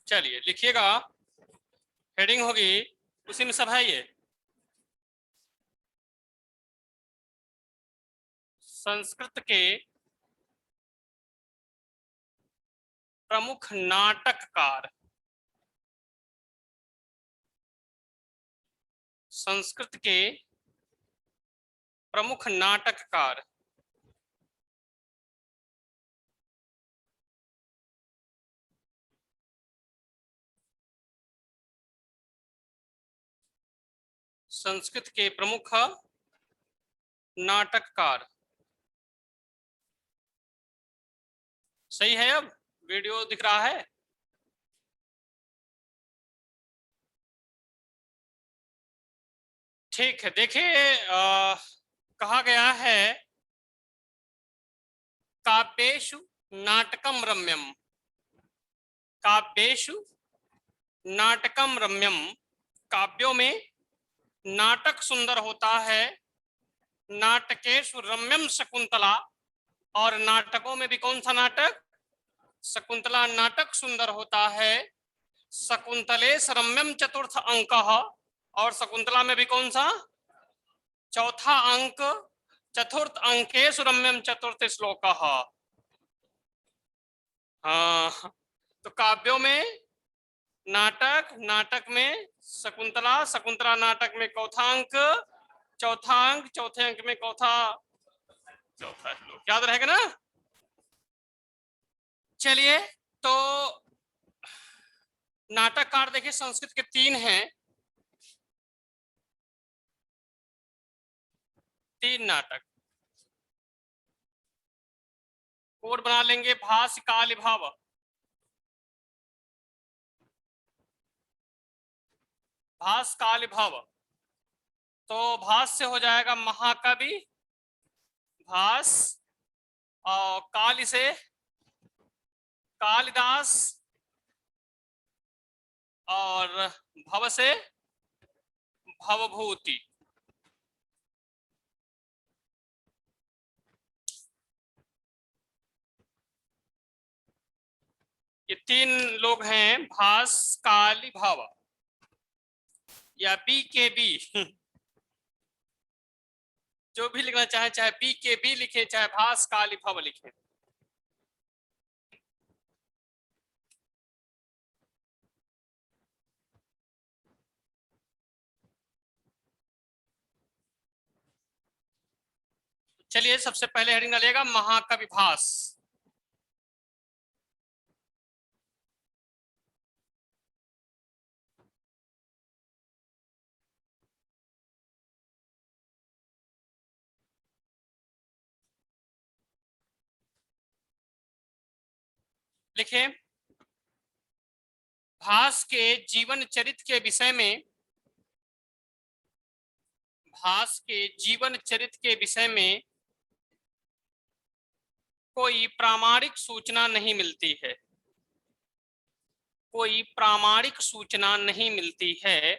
चलिए लिखिएगा, हेडिंग होगी उसी में सब है ये। संस्कृत के प्रमुख नाटककार। संस्कृत के प्रमुख नाटककार। संस्कृत के प्रमुख नाटककार। सही है? अब वीडियो दिख रहा है? ठीक है, देखिए कहा गया है काव्येषु नाटकम रम्यम। काव्येषु नाटकम रम्यम। काव्यों में नाटक सुंदर होता है। नाटकेषु रम्यम शकुंतला। और नाटकों में भी कौन सा नाटक? शकुंतला नाटक सुंदर होता है। शकुंतलेश रम्यम चतुर्थ अंक। और शकुंतला में भी कौन सा? चौथा अंक। चतुर्थ अंकेश रम्यम चतुर्थ श्लोक। हाँ, तो काव्यों में नाटक, नाटक में शकुंतला, शकुंतला नाटक में चौथा अंक, चौथा अंक, चौथे अंक में चौथा श्लोक। याद रहेगा ना? चलिए, तो नाटककार देखिए संस्कृत के 3 हैं। 3 नाटक कोड बना लेंगे। भास, काल, भाव। भास, काल, भाव। तो भास से हो जाएगा महाकवि भास, और काल से कालिदास, और भव से भवभूति। ये 3 लोग हैं, भास, काली, भाव, या बी के बी। जो भी लिखना चाहे, चाहे बी के बी लिखे, चाहे भास, काली, भव लिखे। चलिए, सबसे पहले हेडिंग डालिएगा महाकवि भास। लिखे, भास के जीवन चरित्र के विषय में, भास के जीवन चरित्र के विषय में कोई प्रामाणिक सूचना नहीं मिलती है। कोई प्रामाणिक सूचना नहीं मिलती है,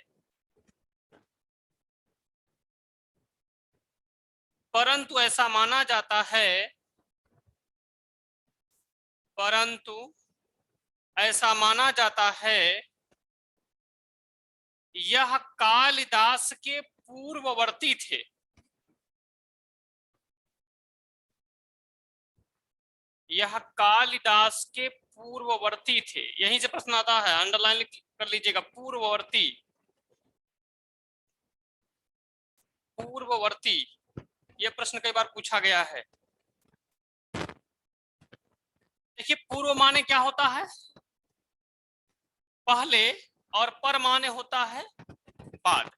परंतु ऐसा माना जाता है, परंतु ऐसा माना जाता है यह कालिदास के पूर्ववर्ती थे। यह कालिदास के पूर्ववर्ती थे। यहीं से प्रश्न आता है, अंडरलाइन कर लीजिएगा, पूर्ववर्ती। पूर्ववर्ती, यह प्रश्न कई बार पूछा गया है। देखिए, पूर्व माने क्या होता है? पहले, और पर माने होता है बाद।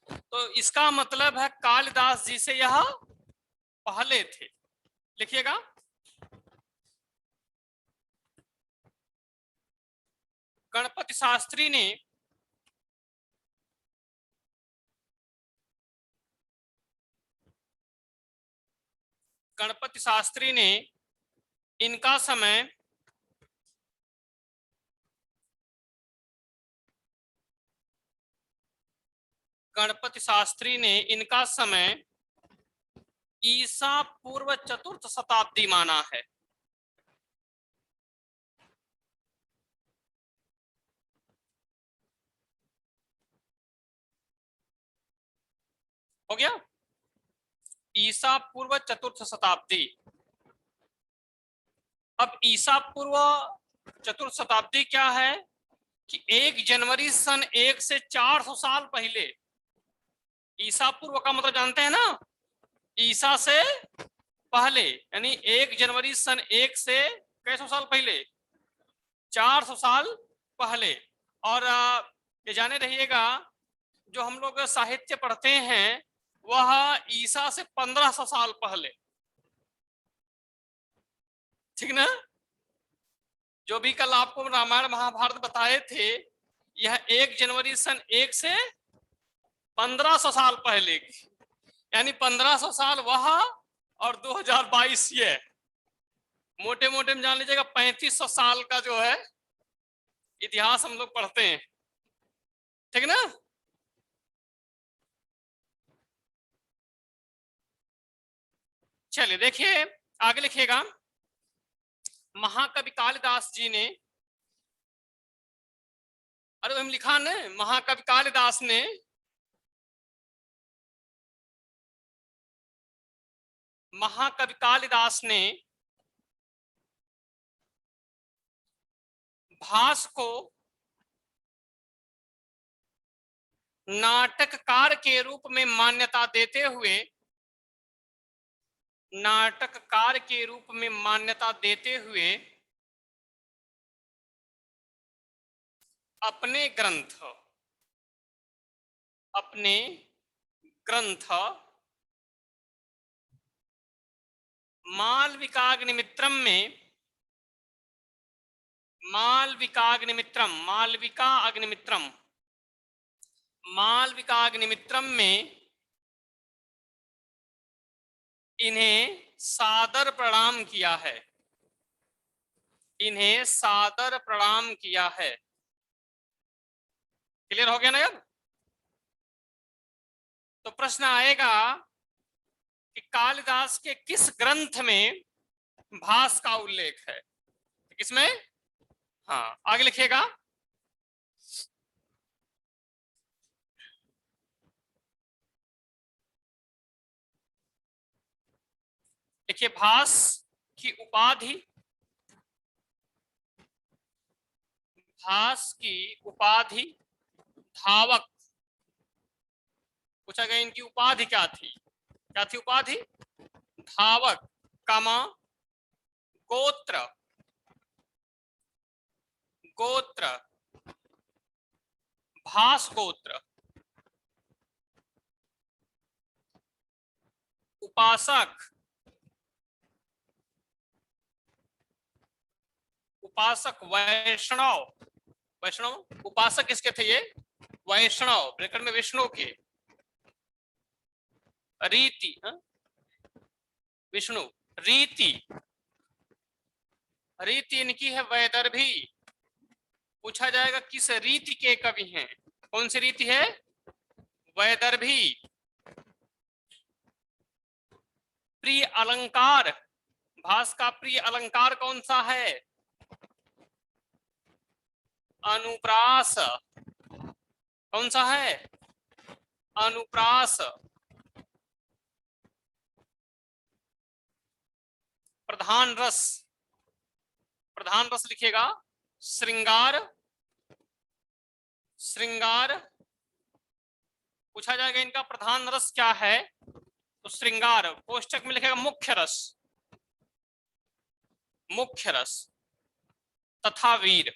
तो इसका मतलब है कालिदास जी से यह पहले थे। लिखिएगा, गणपति शास्त्री ने गणपति शास्त्री ने इनका समय गणपति शास्त्री ने इनका समय ईसा पूर्व 4th शताब्दी माना है। हो गया। ईसा पूर्व चतुर्थ शताब्दी। अब ईसा पूर्व चतुर्थ शताब्दी क्या है कि 1 जनवरी सन 1 से 400 साल पहले, ईसा पूर्व का मतलब जानते हैं ना, ईसा से पहले, यानी 1 जनवरी सन 1 से कैसो साल पहले, 400 साल पहले। और ये जाने रहिएगा, जो हम लोग साहित्य पढ़ते हैं वह ईसा से 1500 साल पहले, ठीक ना। जो भी कल आपको रामायण महाभारत बताए थे, यह 1 जनवरी सन 1 से 1500 साल पहले की, यानी 1500 साल वह और 2022 ये, मोटे मोटे में जान लीजिएगा 3500 साल का जो है इतिहास हम लोग पढ़ते हैं, ठीक ना। चलिए देखिए आगे लिखिएगा। महाकवि कालिदास जी ने, अरे हम लिखा ने, महाकवि कालिदास ने भास को नाटककार के रूप में मान्यता देते हुए, नाटककार के रूप में मान्यता देते हुए अपने ग्रंथ मालविकाग्निमित्रम में, मालविकाग्निमित्रम में इन्हें सादर प्रणाम किया है, इन्हें सादर प्रणाम किया है। क्लियर हो गया ना। अब तो प्रश्न आएगा कि कालिदास के किस ग्रंथ में भास का उल्लेख है, किसमें। हाँ आगे लिखिएगा। देखिए भास की उपाधि, धावक। पूछा गया इनकी उपाधि क्या थी, उपाधि, धावक, कमा, गोत्र, भास गोत्र, उपासक, वैष्णव, उपासक किसके थे ये, वैष्णव, ब्रैकेट में विष्णु के, रीति, विष्णु, रीति इनकी है वैदर्भी। पूछा जाएगा किस रीति के कवि हैं, कौन सी रीति है, वैदर्भी। प्रिय अलंकार, भास का प्रिय अलंकार कौन सा है, अनुप्रास। कौन सा है, अनुप्रास। प्रधान रस लिखिएगा, श्रृंगार, पूछा जाएगा इनका प्रधान रस क्या है, तो श्रृंगार। कोष्टक में लिखेगा मुख्य रस, तथा वीर,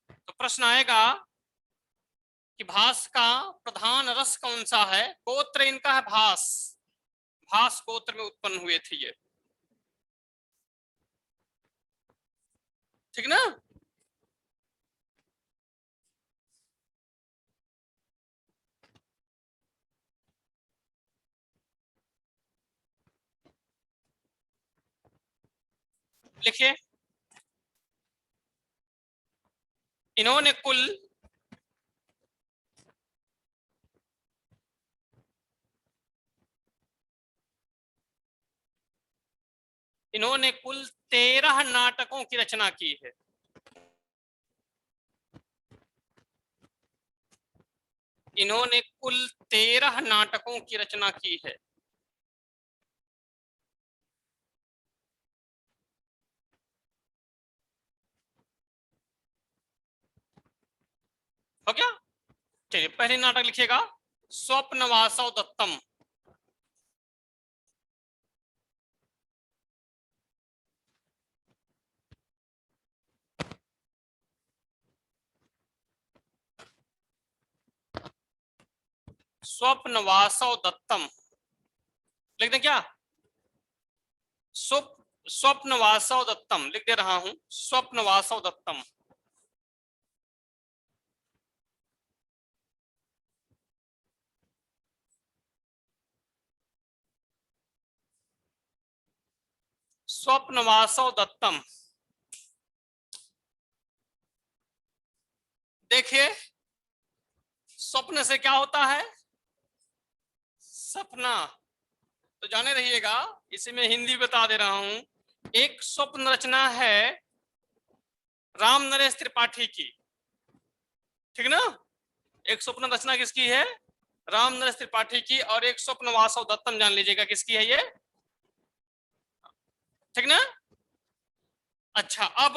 तो प्रश्न आएगा कि भास का प्रधान रस कौन सा है, गोत्र इनका है भास गोत्र में उत्पन्न हुए थे ये, ठीक ना। लिखिए, इन्होंने कुल 13 नाटकों की रचना की है। इन्होंने कुल 13 नाटकों की रचना की है। हो गया? चलिए पहले नाटक लिखिएगा, स्वप्नवासव दत्तम। स्वप्नवासव दत्तम लिख दें क्या? स्वप्नवासव दत्तम लिख दे रहा हूं, स्वप्नवासव दत्तम। स्वप्नवासव दत्तम। देखिए स्वप्न से क्या होता है? सपना। तो जाने रहिएगा, इसे मैं हिंदी बता दे रहा हूं। एक स्वप्न रचना है राम नरेश त्रिपाठी की, ठीक ना? एक स्वप्न रचना किसकी है? राम नरेश त्रिपाठी की। और एक स्वप्न वासव दत्तम जान लीजिएगा किसकी है ये, ठीक ना? अच्छा, अब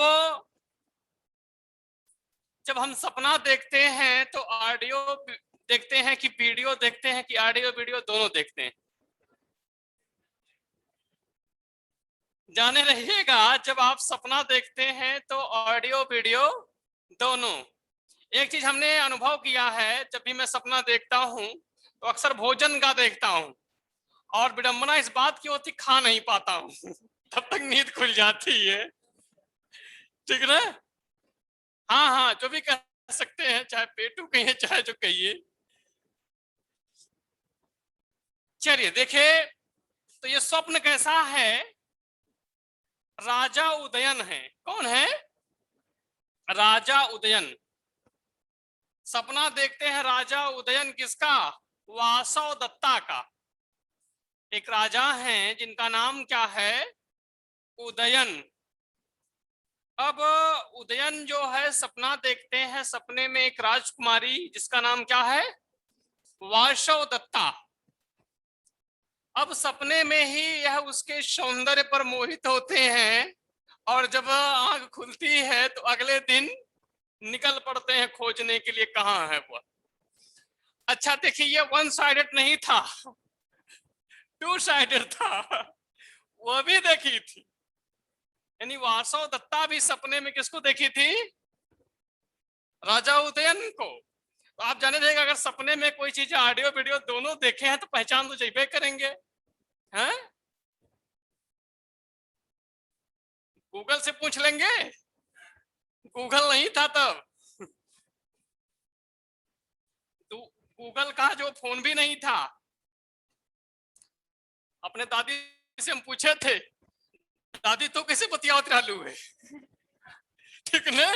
जब हम सपना देखते हैं तो ऑडियो देखते हैं कि वीडियो देखते हैं कि ऑडियो वीडियो दोनों देखते हैं? जाने रहिएगा, जब आप सपना देखते हैं तो ऑडियो वीडियो दोनों। एक चीज हमने अनुभव किया है, जब भी मैं सपना देखता हूं तो अक्सर भोजन का देखता हूं, और विडंबना इस बात की होती खा नहीं पाता हूं तब तक नींद खुल जाती है, ठीक ना? हाँ हाँ, जो भी कह सकते हैं, चाहे पेटू कहिए चाहे जो कहिए। चलिए देखिए, तो ये स्वप्न कैसा है? राजा उदयन है। कौन है? राजा उदयन। सपना देखते हैं राजा उदयन किसका? वासव दत्ता का। एक राजा हैं जिनका नाम क्या है? उदयन। अब उदयन जो है सपना देखते हैं, सपने में एक राजकुमारी जिसका नाम क्या है? वासव दत्ता। अब सपने में ही यह उसके सौंदर्य पर मोहित होते हैं, और जब आंख खुलती है तो अगले दिन निकल पड़ते हैं खोजने के लिए, कहाँ है वो। अच्छा देखिए, ये वन साइडेड नहीं था, टू साइडेड था। वो भी देखी थी, यानी वासव दत्ता भी सपने में किसको देखी थी? राजा उदयन को। तो आप जाने रहेगा, अगर सपने में कोई चीज ऑडियो वीडियो दोनों देखे हैं तो पहचान तो जैबे करेंगे, हैं? गूगल से पूछ लेंगे, गूगल नहीं था तब तो, गूगल का जो फोन भी नहीं था। अपने दादी से हम पूछे थे, दादी तो कैसे बतियावत रहलू है, ठीक ने?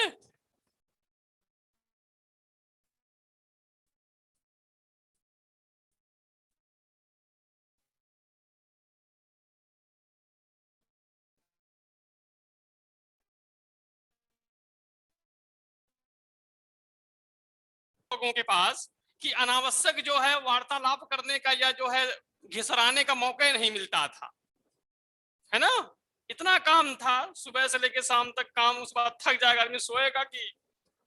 लोगों के पास कि अनावश्यक जो है वार्तालाप करने का या जो है घिसराने का मौका ही नहीं मिलता था, है ना? इतना काम था, सुबह से लेकर शाम तक काम, उस बाद थक जाएगा आदमी, सोएगा कि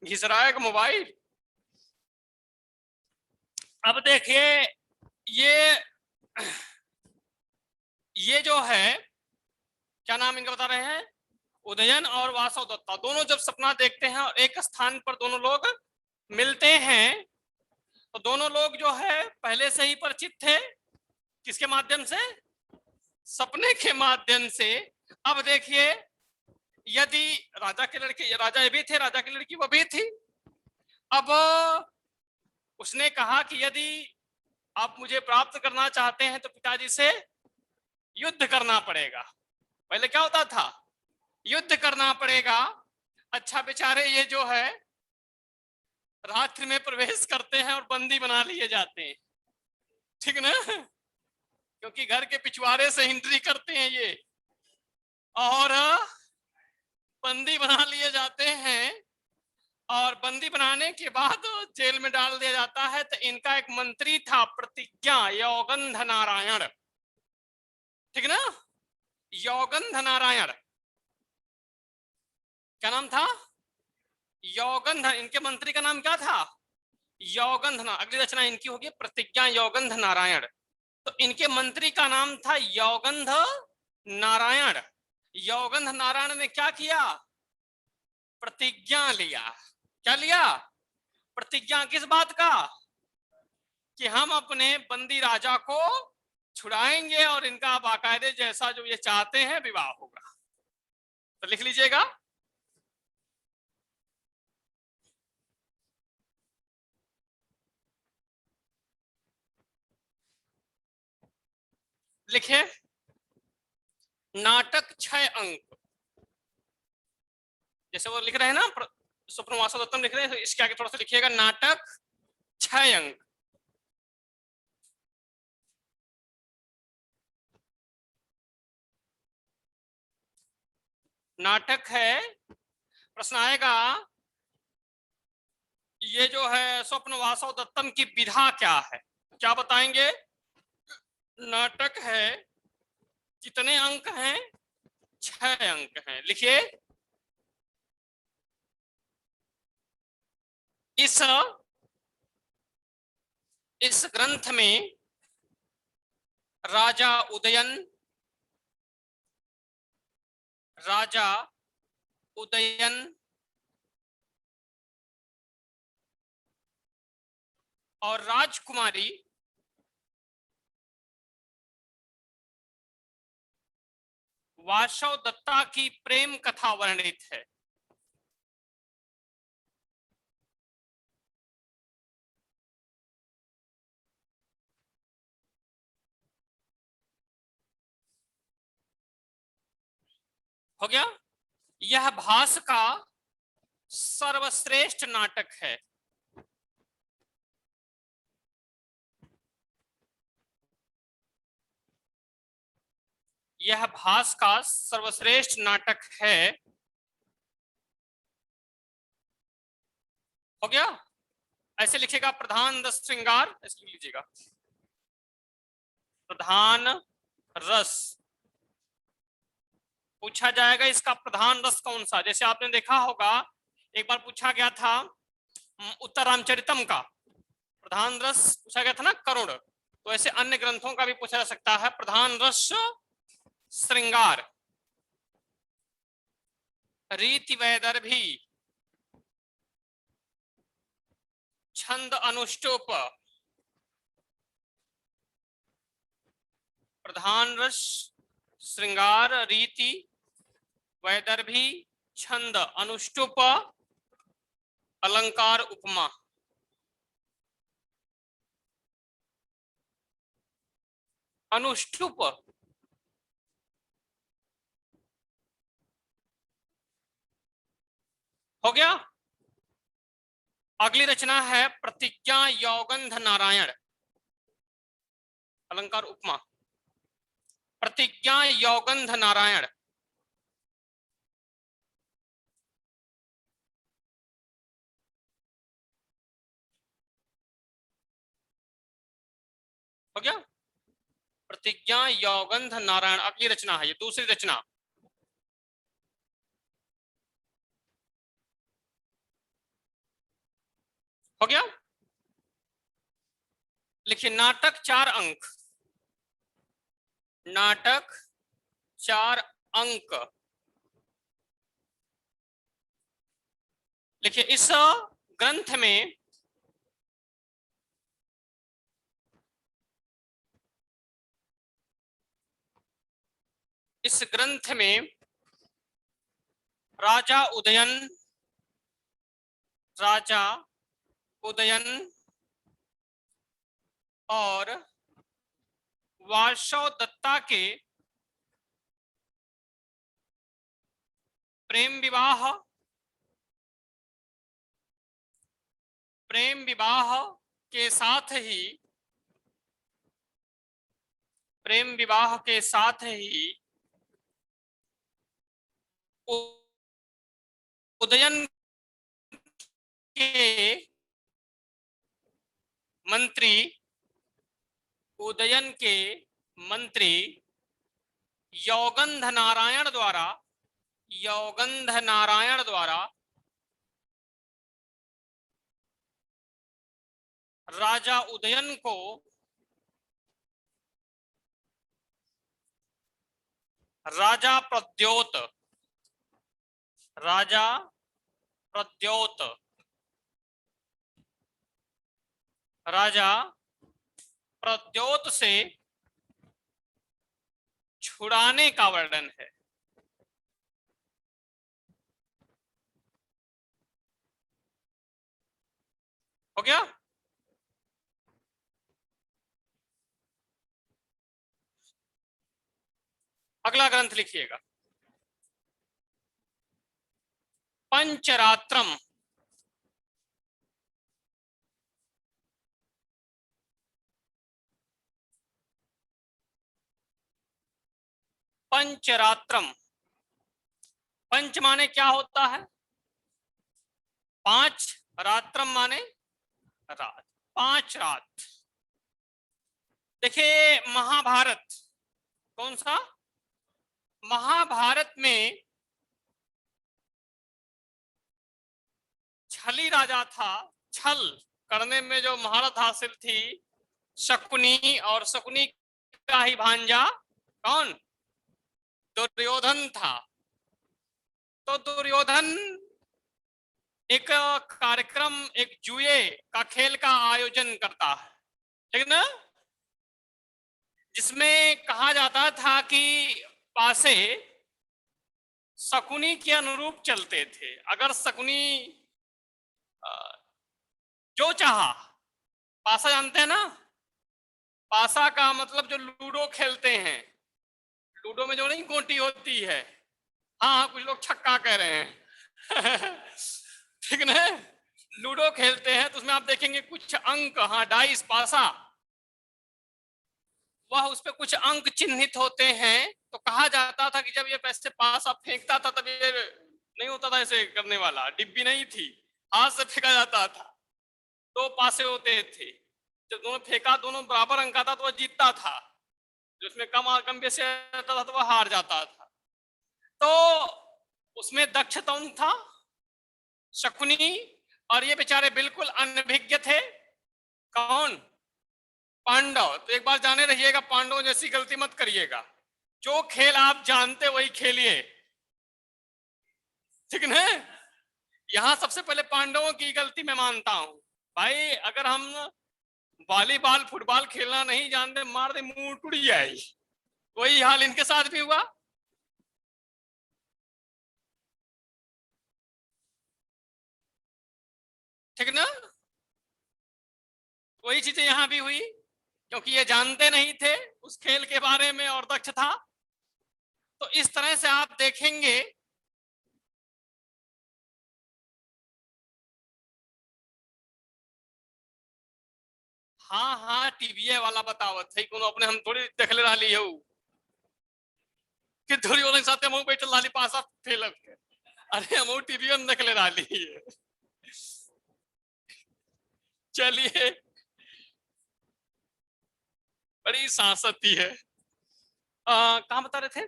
घिसराएगा मोबाइल। अब देखिए, ये ये जो है, क्या नाम इनका बता रहे हैं? उदयन और वासव दत्ता दोनों जब सपना देखते हैं और एक स्थान पर दोनों लोग मिलते हैं, तो दोनों लोग जो है पहले से ही परिचित थे। किसके माध्यम से? सपने के माध्यम से। अब देखिए, यदि राजा के लड़के, राजा ये भी थे, राजा की लड़की वो भी थी। अब उसने कहा कि यदि आप मुझे प्राप्त करना चाहते हैं तो पिताजी से युद्ध करना पड़ेगा। पहले क्या होता था? युद्ध करना पड़ेगा। अच्छा, बेचारे ये जो है रात्रि में प्रवेश करते हैं और बंदी बना लिए जाते हैं, ठीक ना? क्योंकि घर के पिछवाड़े से एंट्री करते हैं ये, और बंदी बना लिए जाते हैं। और बंदी बनाने के बाद जेल में डाल दिया जाता है। तो इनका एक मंत्री था प्रतिज्ञा योगंध नारायण, ठीक ना, योगंध नारायण, क्या नाम था, योगंध। इनके मंत्री का नाम क्या था, योगंध। अगली रचना इनकी होगी प्रतिज्ञा योगंध नारायण। तो इनके मंत्री का नाम था योगंध नारायण। योगंध नारायण ने क्या किया, प्रतिज्ञा लिया। क्या लिया, प्रतिज्ञा, किस बात का, कि हम अपने बंदी राजा को छुड़ाएंगे और इनका बाकायदे जैसा जो ये चाहते हैं विवाह होगा। तो लिख लीजिएगा, लिखे नाटक 6 अंक, जैसे वो लिख रहे हैं ना स्वप्न वासवदत्तम लिख रहे हैं, तो इसके आगे थोड़ा सा लिखिएगा नाटक 6 अंक। नाटक है, प्रश्न आएगा ये जो है स्वप्न वासवदत्तम की विधा क्या है, क्या बताएंगे। नाटक है, कितने अंक हैं, 6 अंक हैं। लिखिए, इस ग्रंथ में राजा उदयन, राजा उदयन और राजकुमारी वासव दत्ता की प्रेम कथा वर्णित है। हो गया, यह भास का सर्वश्रेष्ठ नाटक है। यह भास का सर्वश्रेष्ठ नाटक है। हो गया, ऐसे लिखिएगा प्रधान रस श्रृंगार, ऐसे लिख लीजिएगा प्रधान रस। पूछा जाएगा इसका प्रधान रस कौन सा, जैसे आपने देखा होगा एक बार पूछा गया था उत्तर रामचरितम का प्रधान रस पूछा गया था ना करुण, तो ऐसे अन्य ग्रंथों का भी पूछा जा सकता है प्रधान रस श्रृंगार। रीति वैदर्भी, छंद अनुष्टुप, प्रधान रस श्रृंगार रीति वैदर्भी छंद अनुष्टुप अलंकार उपमा। अनुष्टुप हो गया। अगली रचना है प्रतिज्ञा योगंध नारायण, अलंकार उपमा, प्रतिज्ञा योगंध नारायण। हो गया, प्रतिज्ञा योगंध नारायण अगली रचना है, ये दूसरी रचना। हो गया, लिखिए नाटक 4 अंक, नाटक 4 अंक। लिखिए इस ग्रंथ में इस ग्रंथ में राजा उदयन, राजा उदयन और वासव दत्ता के प्रेम विवाह, प्रेम विवाह के साथ ही, प्रेम विवाह के साथ ही उदयन के मंत्री, उदयन के मंत्री यौगंध नारायण द्वारा राजा उदयन को राजा प्रद्योत से छुड़ाने का वर्णन है। हो गया? अगला ग्रंथ लिखिएगा, पंचरात्रम। पंचरात्रम, पंच माने क्या होता है? 5, रात्रम माने रात, 5 रात। देखिए महाभारत, कौन सा? महाभारत में छली राजा था, छल करने में जो महारत हासिल थी शकुनी, और शकुनी का ही भांजा कौन? दुर्योधन था। तो दुर्योधन एक कार्यक्रम, एक जुए का खेल का आयोजन करता है, ठीक ना, जिसमें कहा जाता था कि पासे शकुनी के अनुरूप चलते थे। अगर शकुनी जो चाहा, पासा जानते हैं ना, पासा का मतलब जो लूडो खेलते हैं, लूडो में जो नहीं गोटी होती है, हाँ कुछ लोग छक्का कह रहे हैं ठीक ना, लूडो खेलते हैं तो उसमें आप देखेंगे कुछ अंक, हाँ डाइस, पासा, वह उस पे कुछ अंक चिन्हित होते हैं। तो कहा जाता था कि जब ये पैसे पासा फेंकता था तब ये नहीं होता था ऐसे करने वाला, डिब्बी नहीं थी, हाथ से फेंका जाता था, 2 पासे होते थे, जब दोनों फेंका, दोनों बराबर अंक आता तो वह जीतता था, जिसमें कम बेसी आता था तो वह हार जाता था। तो उसमें दक्ष कौन था? शकुनी। और ये बेचारे बिल्कुल अनभिज्ञ थे, कौन? पांडव। तो एक बार जाने रहिएगा, पांडवों जैसी गलती मत करिएगा, जो खेल आप जानते वही खेलिए, ठीक है? यहां सबसे पहले पांडवों की गलती मैं मानता हूं। भाई अगर हम वॉलीबॉल फुटबॉल खेलना नहीं जानते, मार दे मुंह टूट जाए, वही हाल इनके साथ भी हुआ। ठीक ना? वही चीजें यहां भी हुई, क्योंकि ये जानते नहीं थे उस खेल के बारे में और दक्ष था। तो इस तरह से आप देखेंगे हाँ हाँ टीवीए वाला बतावत है कोनो, अपने हम थोड़ी देखले रही हो कि दुर्योधन के साथ हम बैठल रही पासा फेलक के, अरे हम टीवीए में देखले रही है। चलिए, बड़ी सांसती है। कहां बता रहे थे?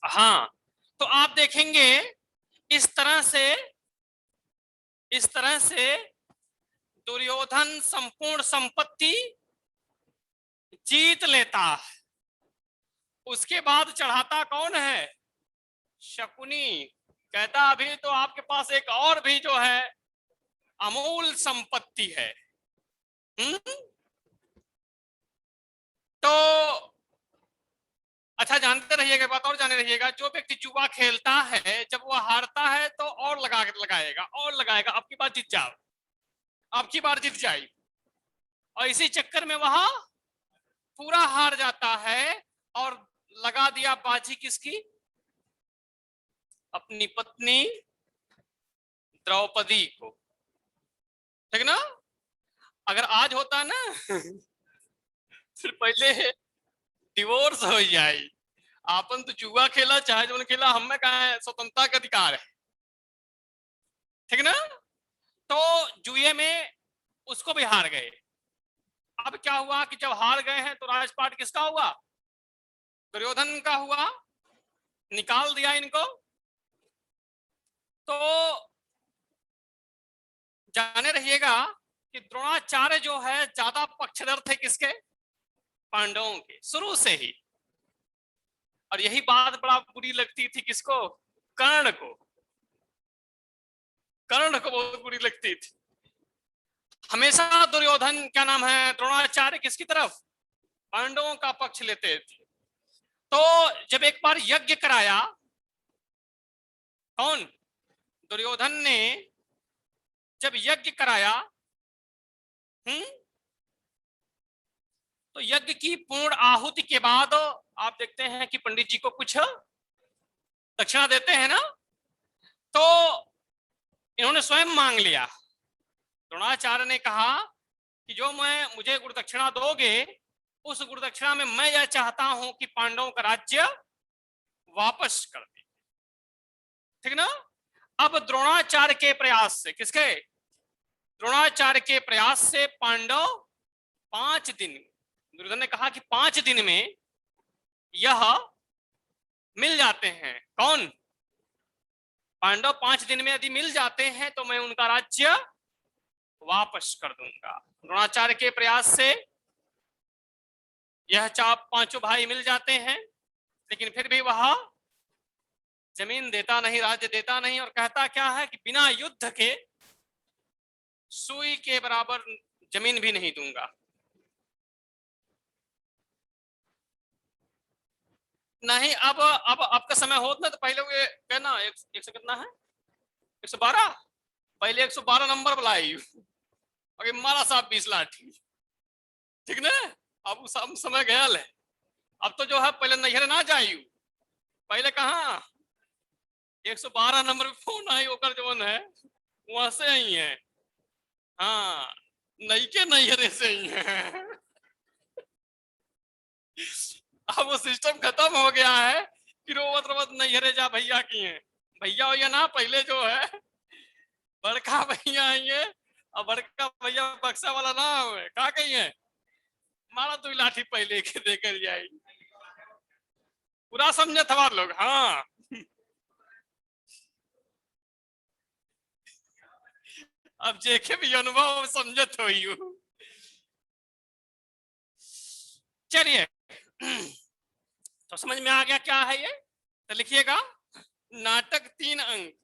हाँ, तो आप देखेंगे इस तरह से दुर्योधन संपूर्ण संपत्ति जीत लेता है। उसके बाद चढ़ाता कौन है? शकुनी। कहता अभी तो आपके पास एक और भी जो है अमूल संपत्ति है। तो अच्छा जानते रहिएगा, बात और जाने रहिएगा, जो व्यक्ति जुआ खेलता है जब वो हारता है तो और लगाएगा और लगाएगा, आपकी बात जीत जाओ, आपकी बार जीत जाए, और इसी चक्कर में वह पूरा हार जाता है और लगा दिया बाजी किसकी? अपनी पत्नी द्रौपदी को, ठीक ना? अगर आज होता ना फिर पहले डिवोर्स हो जाए। आपन तो जुआ खेला चाहे जो खेला, हमें कहा स्वतंत्रता का अधिकार है, ठीक ना? तो जुए में उसको भी हार गए। अब क्या हुआ कि जब हार गए हैं तो राजपाट किसका हुआ? दुर्योधन का हुआ। निकाल दिया इनको। तो जाने रहिएगा कि द्रोणाचार्य जो है ज्यादा पक्षधर थे किसके? पांडवों के, शुरू से ही। और यही बात बड़ा बुरी लगती थी किसको? कर्ण को। कर्ण को बहुत बुरी लगती थी। हमेशा दुर्योधन, क्या नाम है, द्रोणाचार्य किसकी तरफ? पांडवों का पक्ष लेते थे। तो जब एक बार यज्ञ कराया, कौन? दुर्योधन ने जब यज्ञ कराया, तो यज्ञ की पूर्ण आहुति के बाद आप देखते हैं कि पंडित जी को कुछ दक्षिणा देते हैं ना, तो इन्होंने स्वयं मांग लिया। द्रोणाचार्य ने कहा कि जो मुझे गुरुदक्षिणा दोगे, उस गुरुदक्षिणा में मैं यह चाहता हूं कि पांडवों का राज्य वापस कर दे। ठीक ना? अब द्रोणाचार्य के प्रयास से, किसके? द्रोणाचार्य के प्रयास से पांडव 5 दिन, दुर्योधन ने कहा कि 5 दिन में यह मिल जाते हैं। कौन? पांडव 5 दिन में यदि मिल जाते हैं तो मैं उनका राज्य वापस कर दूंगा। द्रोणाचार्य के प्रयास से यह चाप 5 भाई मिल जाते हैं, लेकिन फिर भी वह जमीन देता नहीं, राज्य देता नहीं, और कहता क्या है कि बिना युद्ध के सुई के बराबर जमीन भी नहीं दूंगा। नहीं, अब का समय होता ना, तो पहले वो कहना 100 कितना है, 112, पहले 112 नंबर बुलाई और मारा साहब 20 लाठी। ठीक ना? अब समय गया है। अब तो जो है पहले नैहर ना जायू, पहले कहा 112 नंबर पे फोन आई होकर जो है वहां से ही है। हाँ, नई के नैहरे से ही है। अब वो सिस्टम खत्म हो गया है कि रोवत रोवत नैहरे जा भैया की है। भैया भैया ना, पहले जो है बड़का भैया आइए, और बड़का भैया बक्सा वाला ना हो, कहा कही है मारा 2 लाठी पहले के देकर जाई। पूरा समझे था लोग। हाँ, अब जेके भी अनुभव समझत हो यू। चलिए, तो समझ में आ गया क्या है ये? तो लिखिएगा, नाटक 3 अंक।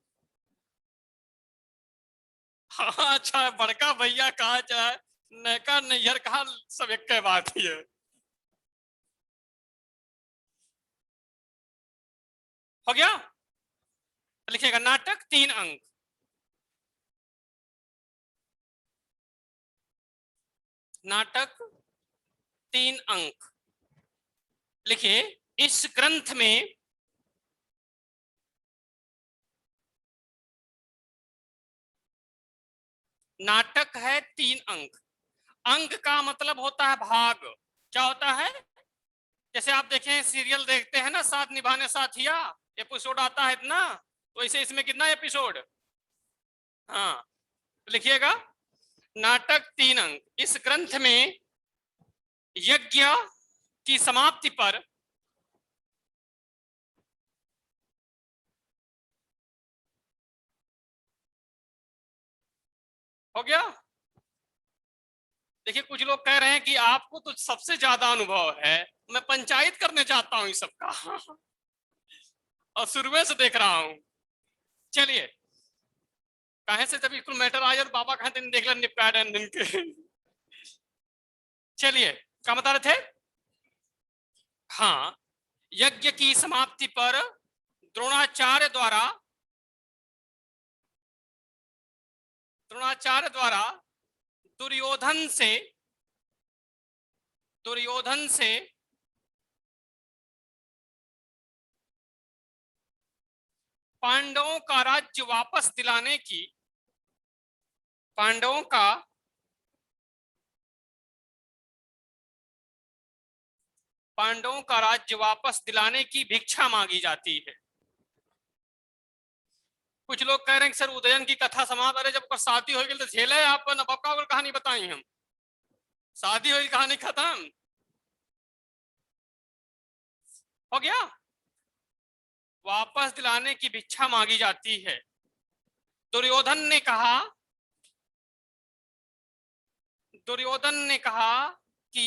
हाँ, अच्छा, बड़का भैया कहा चाहे नैका नैहर कहा, सब एक के बात ही है। हो गया? तो लिखिएगा नाटक 3 अंक। नाटक 3 अंक लिखिए। इस ग्रंथ में नाटक है 3 अंक। अंक का मतलब होता है भाग। क्या होता है? जैसे आप देखें, सीरियल देखते हैं ना, साथ निभाने साथिया, एपिसोड आता है इतना, तो इसे इसमें कितना एपिसोड? हाँ, तो लिखिएगा नाटक 3 अंक। इस ग्रंथ में यज्ञ की समाप्ति पर हो गया। देखिए, कुछ लोग कह रहे हैं कि आपको तो सबसे ज्यादा अनुभव है, मैं पंचायत करने चाहता हूं इस सबका और शुरुए से देख रहा हूं। चलिए, कहे से जब इसको मैटर आया तो बाबा कहे दिन देख ले निपटा दिन के। चलिए, क्या बता रहे थे? हाँ, यज्ञ की समाप्ति पर द्रोणाचार्य द्वारा दुर्योधन से दुर्योधन से पांडवों का राज्य वापस दिलाने की, पांडवों का पांडवों का राज्य वापस दिलाने की भिक्षा मांगी जाती है। कुछ लोग कह रहे हैं कि सर उदयन की कथा समाप्त, अरे जब शादी हो गई तो झेले आप नबका कहानी बताई हम, शादी हुई कहानी खत्म हो गया। वापस दिलाने की भिक्षा मांगी जाती है। दुर्योधन ने कहा कि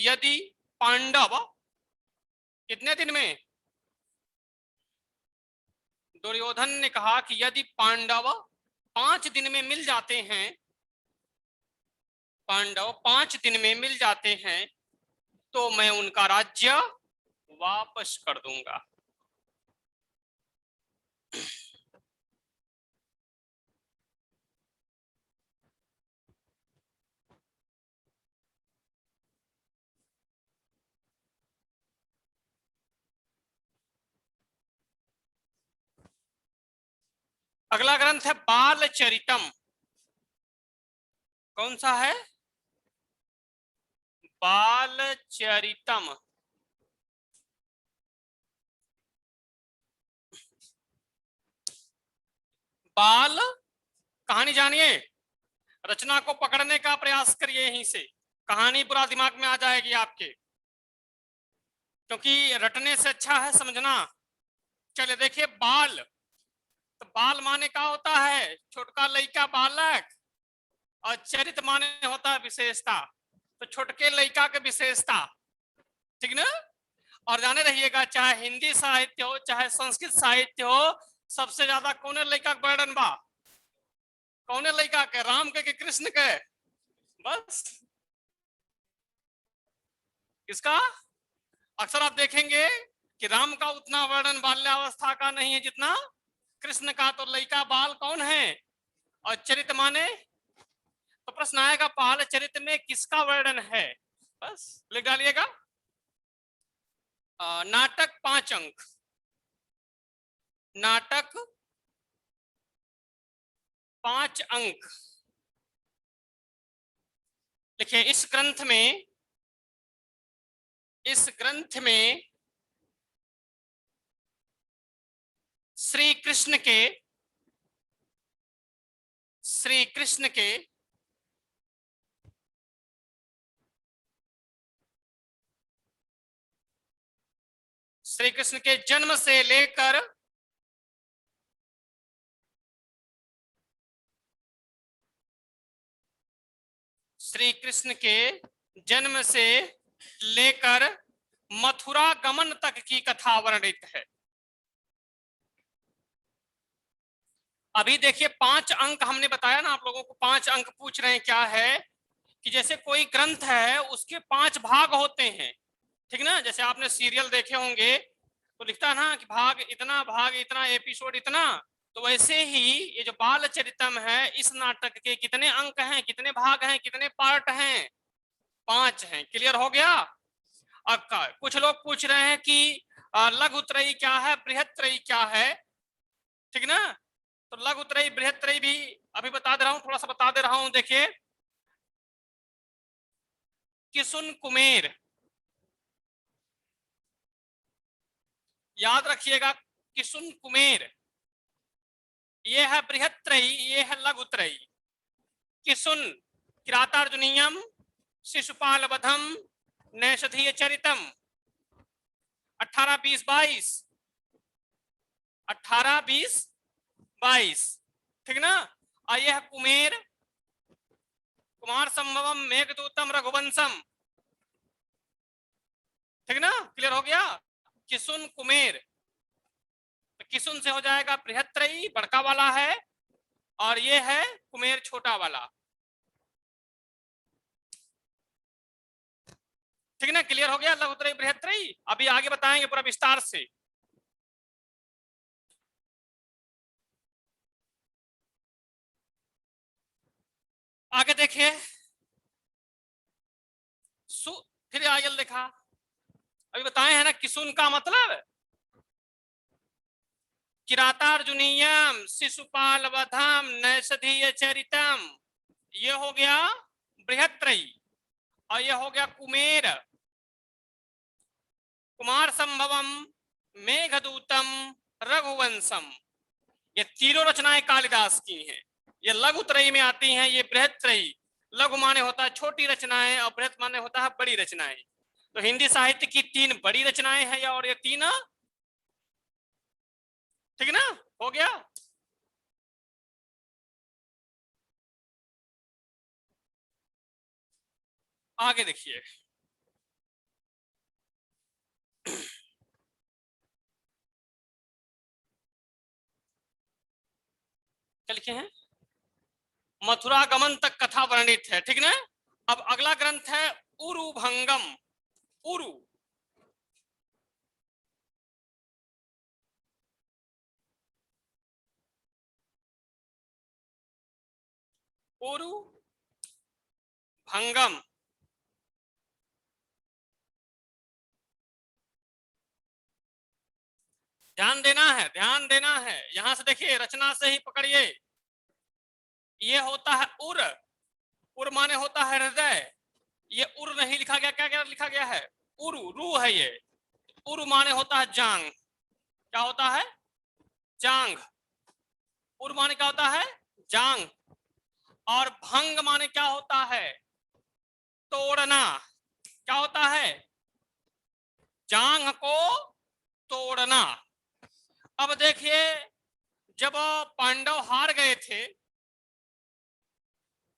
यदि पांडव कितने दिन में, दुर्योधन ने कहा कि यदि पांडव 5 दिन में मिल जाते हैं, पांडव 5 दिन में मिल जाते हैं तो मैं उनका राज्य वापस कर दूंगा। अगला ग्रंथ है बाल चरितम। कौन सा है? बाल चरितम। बाल कहानी जानिए, रचना को पकड़ने का प्रयास करिए, यहीं से कहानी पूरा दिमाग में आ जाएगी आपके, क्योंकि रटने से अच्छा है समझना। चलिए देखिए, बाल तो बाल माने का होता है छोटका लड़का बालक, और चरित माने होता है विशेषता, तो छोटके लड़का के विशेषता, ठीक ना। और जाने रहिएगा, चाहे हिंदी साहित्य हो चाहे संस्कृत साहित्य हो, सबसे ज्यादा कौन लड़का का वर्णन बा? कौन लड़का के? राम के कि कृष्ण के? बस किसका? अक्सर आप देखेंगे कि राम का उतना वर्णन बाल्यावस्था का नहीं है जितना कृष्ण का। तो लड़का बाल कौन है? और चरित माने, तो प्रश्न आएगा बाल चरित में किसका वर्णन है? बस लिख डालिएगा। नाटक 5 अंक, नाटक 5 अंक लिखिए। इस ग्रंथ में श्री कृष्ण के जन्म से लेकर मथुरा गमन तक की कथा वर्णित है। अभी देखिए 5 अंक हमने बताया ना आप लोगों को, 5 अंक पूछ रहे हैं क्या है कि जैसे कोई ग्रंथ है उसके 5 भाग होते हैं, ठीक ना। जैसे आपने सीरियल देखे होंगे तो लिखता है ना कि भाग इतना एपिसोड इतना, तो वैसे ही ये जो बाल चरितम है इस नाटक के कितने अंक हैं, कितने भाग हैं, कितने पार्ट हैं? 5 हैं। क्लियर हो गया? अब कुछ लोग पूछ रहे हैं कि लघुत्रयी क्या है, बृहत्त्रयी क्या है, ठीक ना। तो लघुत्रयी बृहत्त्रयी भी अभी बता दे रहा हूं, थोड़ा सा बता दे रहा हूं। देखिए, किसुन कुमेर, याद रखिएगा, किसुन कुमेर ये है बृहत्त्रयी, ये है लघुत्रयी। किसुन किरातार्जुनीयम, शिशुपाल वधम, नैषधीय चरितम, 18, 20, 22, 18, 20, 22, ठीक ना। आइए है कुमेर, कुमार संभवम, मेघदूतम, रघुवंशम, ठीक ना। क्लियर हो गया? किसुन कुमेर, तो किसुन से हो जाएगा बृहत्त्रयी बड़का वाला है, और ये है कुमेर छोटा वाला, ठीक ना। क्लियर हो गया? लघुत्रयी बृहत्त्रयी अभी आगे बताएंगे पूरा विस्तार से। आगे देखिए, फिर आगे लिखा, अभी बताए हैं ना किसुन का मतलब किरातार्जुनीयम, शिशुपाल वधम, नैषधीय चरितम, ये हो गया बृहत्त्रयी, और ये हो गया कुमेर। कुमार संभवम, मेघदूतम, रघुवंशम, ये तीनों रचनाएं कालिदास की हैं। ये लघु त्रयी में आती हैं, ये बृहत त्रयी। लघु माने होता है छोटी रचनाएं और बृहत माने होता है बड़ी रचनाएं। तो हिंदी साहित्य की 3 बड़ी रचनाएं हैं और ये 3, ठीक ना, हो गया। आगे देखिए, क्या लिखे हैं, मथुरा गमन तक कथा वर्णित है, ठीक ना। अब अगला ग्रंथ है उरुभंगम। उरु, उरु भंगम। ध्यान देना है, ध्यान देना है, यहां से देखिए, रचना से ही पकड़िए। ये होता है उर, उर माने होता है हृदय। ये उर नहीं लिखा गया, क्या क्या लिखा गया है, उरु, रू है ये। उरु माने होता है जांग, क्या होता है, जांग। उर माने क्या होता है, जांग। और भंग माने क्या होता है, तोड़ना। क्या होता है, जांग को तोड़ना। अब देखिए, जब पांडव हार गए थे,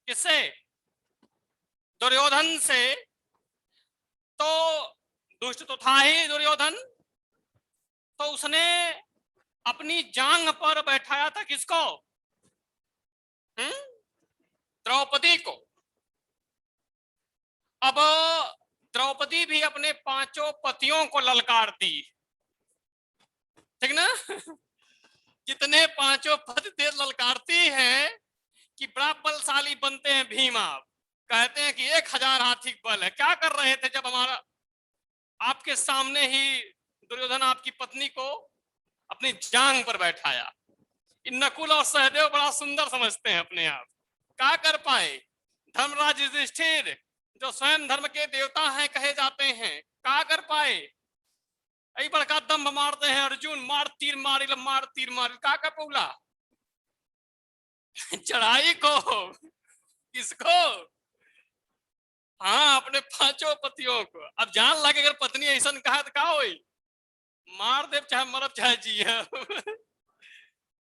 किससे, दुर्योधन से, तो दुष्ट तो था ही दुर्योधन, तो उसने अपनी जांग पर बैठाया था किसको, द्रौपदी को। अब द्रौपदी भी अपने 5 पतियों को ललकारती, ठीक ना। कितने 5 पति तेज ललकारती है कि बड़ा बलशाली बनते हैं भीम। आप कहते हैं कि 1000 हाथी बल है। क्या कर रहे थे जब हमारा आपके सामने ही दुर्योधन आपकी पत्नी को अपनी जांग पर बैठाया। नकुल और सहदेव बड़ा सुंदर समझते हैं अपने आप, क्या कर पाए। धर्मराज युधिष्ठिर जो स्वयं धर्म के देवता हैं कहे जाते हैं, क्या कर पाए। यही बड़का दम्भ मारते हैं, अर्जुन मार तीर मारिल, मार तीर मारिल, क्या कर पौला। चढ़ाई को, किसको, हाँ अपने 5 पतियों को। अब जान लगे अगर पत्नी ऐसा कहा तो क्या हो, मार दे, चाहे मरब चाहे जी,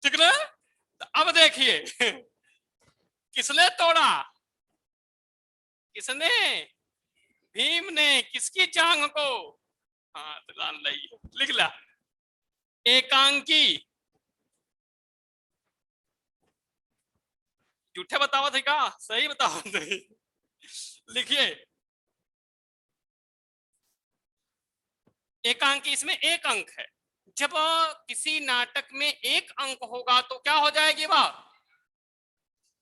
ठीक ना। तो अब देखिए, किसने तोड़ा, किसने, भीम ने किसकी जांग को, हाँ तो जान ली, लिख ला, एकांकी। झूठे बतावा थे का, सही बतावा थे। लिखिए, एकांकी, इसमें 1 अंक है। जब किसी नाटक में 1 अंक होगा तो क्या हो जाएगी वह,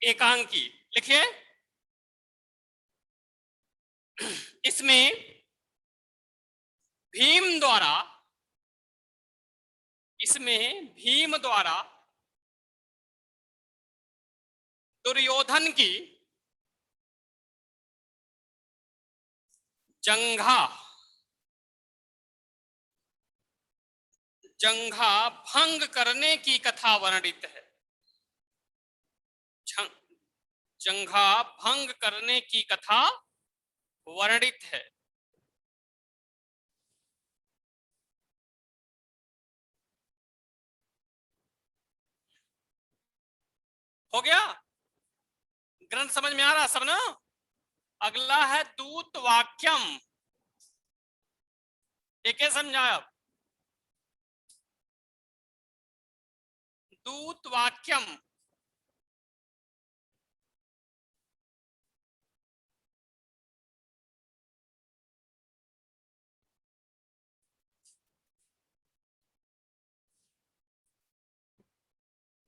एकांकी। लिखिए, इसमें भीम द्वारा, इसमें भीम द्वारा दुर्योधन की जंघा, जंघा भंग करने की कथा वर्णित है। जंघा भंग करने की कथा वर्णित है। हो गया, ग्रंथ समझ में आ रहा सब ना। अगला है दूत वाक्यम, एक समझाया, दूत वाक्यम।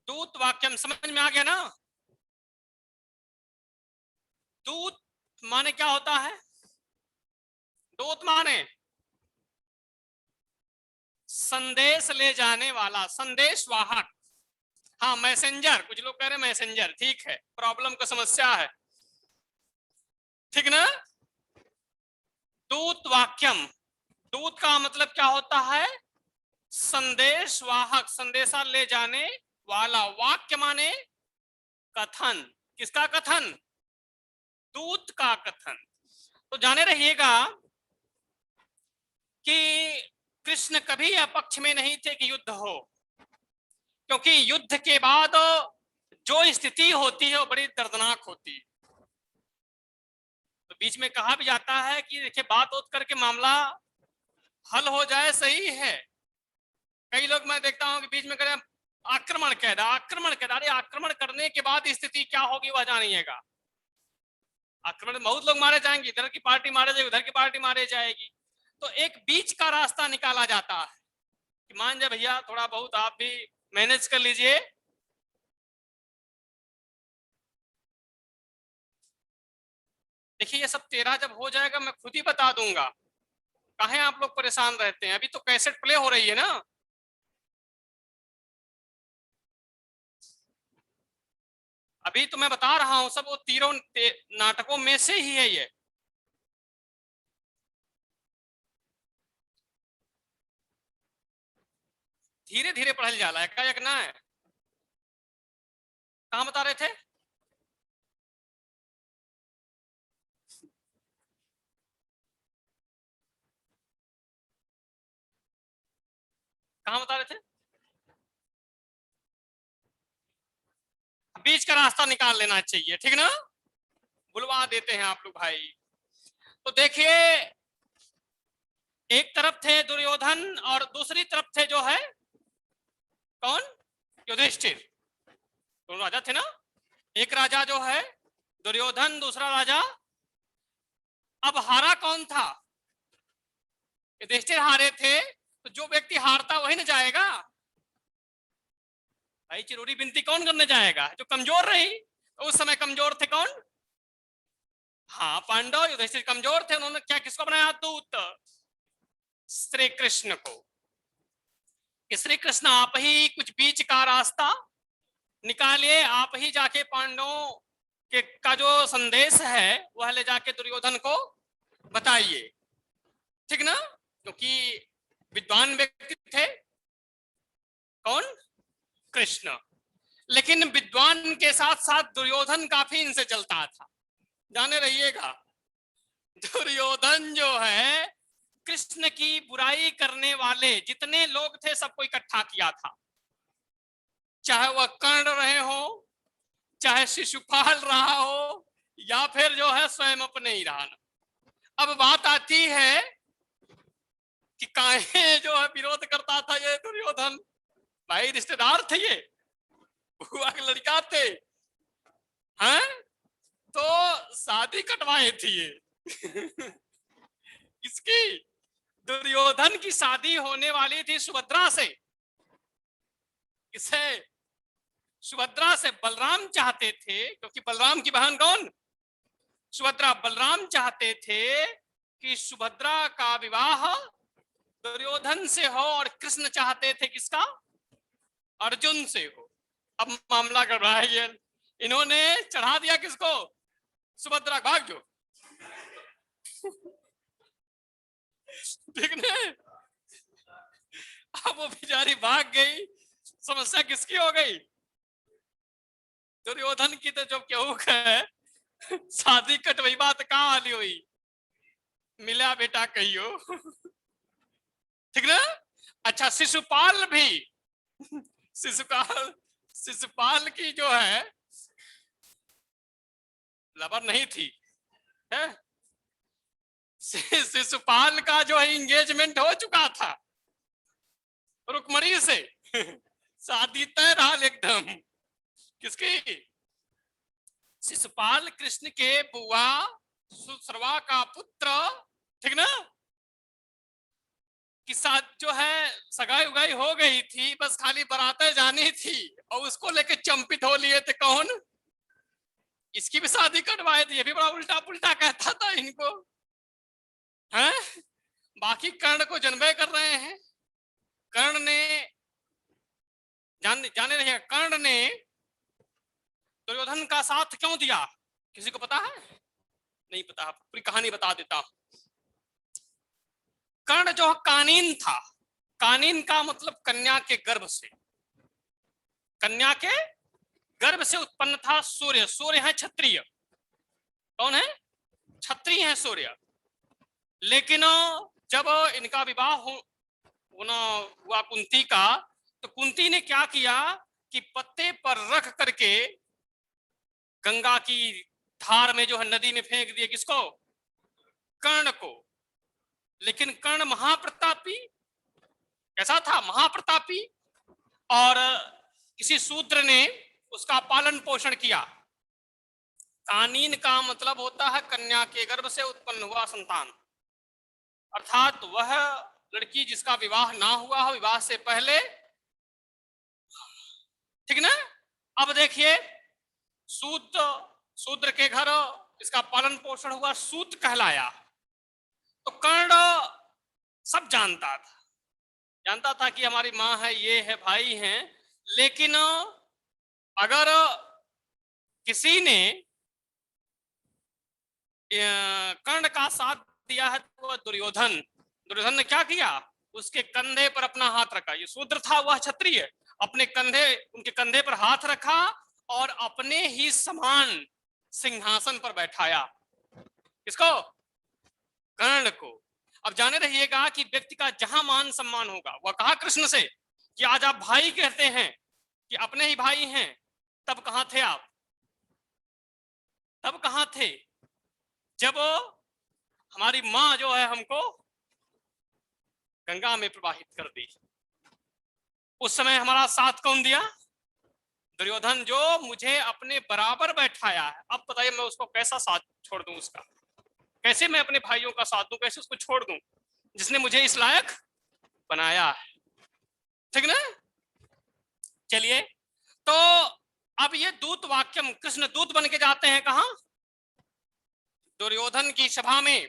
दूत वाक्यम समझ में आ गया ना। दूत माने क्या होता है, दूत माने संदेश ले जाने वाला, संदेश वाहक। हाँ मैसेंजर, कुछ लोग कह रहे हैं मैसेंजर, ठीक है, प्रॉब्लम का समस्या है, ठीक ना। दूत वाक्यम, दूत का मतलब क्या होता है? संदेश वाहक, संदेशा ले जाने वाला। वाक्य माने कथन। किसका कथन? दूत का कथन। तो जाने रहिएगा कि कृष्ण कभी यह पक्ष में नहीं थे कि युद्ध हो, क्योंकि युद्ध के बाद जो स्थिति होती है वो बड़ी दर्दनाक होती है। तो बीच में कहा भी जाता है कि देखिए बात उठ करके मामला हल हो जाए सही है। कई लोग मैं देखता हूं कि बीच में करें आक्रमण कह रहा, आक्रमण कह रहा, अरे आक्रमण करने के बाद स्थिति क्या होगी वह जानिएगा। आक्रमण में बहुत लोग मारे जाएंगे, इधर की पार्टी मारे जाएगी, उधर की पार्टी मारे जाएगी। तो एक बीच का रास्ता निकाला जाता है कि मान जाए भैया थोड़ा बहुत आप भी मैनेज कर लीजिए। देखिए ये सब तेरा जब हो जाएगा मैं खुद ही बता दूंगा। काहे आप लोग परेशान रहते हैं? अभी तो कैसेट प्ले हो रही है ना। अभी तो मैं बता रहा हूं, सब वो तीनों नाटकों में से ही है ये। धीरे धीरे पढ़ल जाला है, का ना है। कहां बता रहे थे? कहां बता रहे थे? बीच का रास्ता निकाल लेना चाहिए, ठीक ना। बुलवा देते हैं आप लोग भाई। तो देखिए एक तरफ थे दुर्योधन और दूसरी तरफ थे जो है कौन? युधिष्ठिर। दोनों राजा थे ना। एक राजा जो है दुर्योधन, दूसरा राजा। अब हारा कौन था? युधिष्ठिर हारे थे। तो जो व्यक्ति हारता वही ना जाएगा भाई। चिरोरी बिनती कौन करने जाएगा? जो कमजोर रही। तो उस समय कमजोर थे कौन? हाँ पांडव। युधिष्ठिर कमजोर थे, उन्होंने क्या किसको बनाया? दूत। श्री कृष्ण को। श्री कृष्ण आप ही कुछ बीच का रास्ता निकालिए, आप ही जाके पांडवों के का जो संदेश है वह ले जाके दुर्योधन को बताइए, ठीक ना। क्योंकि विद्वान व्यक्ति थे कौन? कृष्ण। लेकिन विद्वान के साथ साथ दुर्योधन काफी इनसे चलता था, जाने रहिएगा। दुर्योधन जो है कृष्ण की बुराई करने वाले जितने लोग थे सबको इकट्ठा किया था। चाहे वह कर्ण रहे हो, चाहे शिशुपाल रहा हो, या फिर जो है स्वयं अपने ही रहा। अब बात आती है कि काहे जो है विरोध करता था ये दुर्योधन। भाई रिश्तेदार थे ये, बुआ के लड़का थे हैं। तो शादी कटवाए थी ये इसकी दुर्योधन की शादी होने वाली थी सुभद्रा से। किसे? सुभद्रा से। बलराम चाहते थे, क्योंकि बलराम की बहन कौन? सुभद्रा। बलराम चाहते थे कि सुभद्रा का विवाह दुर्योधन से हो और कृष्ण चाहते थे किसका? अर्जुन से हो। अब मामला गड़बड़ा है ये। इन्होंने चढ़ा दिया किसको? सुभद्रा। भाग जो ठीक है। अब वो बेचारी भाग गई, समस्या किसकी हो गई? दुर्योधन की। तो जब केहू है शादी कटवई बात कहाँ वाली हुई? मिला बेटा कहियो, ठीक ना। अच्छा शिशुपाल भी। शिशुपाल, शिशुपाल की जो है लवर नहीं थी है? शिशुपाल का जो है इंगेजमेंट हो चुका था रुक्मणी से शादी तय रहा एकदम। किसकी? शिशुपाल कृष्ण के बुआ सुश्रवा का पुत्र, ठीक ना। कि साथ जो है सगाई उगाई हो गई थी, बस खाली बरातें जानी थी और उसको लेके चंपित हो लिए थे कौन? इसकी भी शादी कटवाए थे। ये भी बड़ा उल्टा पुल्टा कहता था इनको हैं। बाकी कर्ण को जन्मे कर रहे हैं। कर्ण ने जाने रहे, कर्ण ने दुर्योधन का साथ क्यों दिया? किसी को पता है? नहीं पता। पूरी कहानी बता देता हूं। कर्ण जो कानीन था, कानीन का मतलब कन्या के गर्भ से, कन्या के गर्भ से उत्पन्न था सूर्य। सूर्य है क्षत्रिय, कौन है? क्षत्रिय है सूर्य। लेकिन जब इनका विवाह होना हुआ कुंती का, तो कुंती ने क्या किया कि पत्ते पर रख करके गंगा की धार में जो है नदी में फेंक दिए। किसको? कर्ण को। लेकिन कर्ण महाप्रतापी, कैसा था? महाप्रतापी। और किसी शूद्र ने उसका पालन पोषण किया। कानीन का मतलब होता है कन्या के गर्भ से उत्पन्न हुआ संतान, अर्थात वह लड़की जिसका विवाह ना हुआ हो विवाह से पहले, ठीक ना। अब देखिए, शूद्र के घर इसका पालन पोषण हुआ, सूत कहलाया। तो कर्ण सब जानता था कि हमारी माँ है, ये है, भाई हैं। लेकिन अगर किसी ने कर्ण का साथ दिया है तो दुर्योधन। दुर्योधन ने क्या किया? उसके कंधे पर अपना हाथ रखा। ये शूद्र था, वह क्षत्रिय। अपने उनके कंधे पर हाथ रखा और अपने ही समान सिंहासन पर बैठाया। किसको? कर्ण को। अब जाने रहिएगा कि व्यक्ति का जहां मान सम्मान होगा, वह कहा कृष्ण से कि आज आप भाई कहते हैं कि अपने ही भाई हैं, तब कहां थे आप? तब कहां थे जब हमारी मां जो है हमको गंगा में प्रवाहित कर दी? उस समय हमारा साथ कौन दिया? दुर्योधन, जो मुझे अपने बराबर बैठाया है। अब बताइए मैं उसको कैसा साथ छोड़ दूं उसका? कैसे मैं अपने भाइयों का साथ दूं? कैसे उसको छोड़ दूं जिसने मुझे इस लायक बनाया है? ठीक ना। चलिए, तो अब ये दूत वाक्यम, कृष्ण दूत बन के जाते हैं कहां? दुर्योधन की सभा में।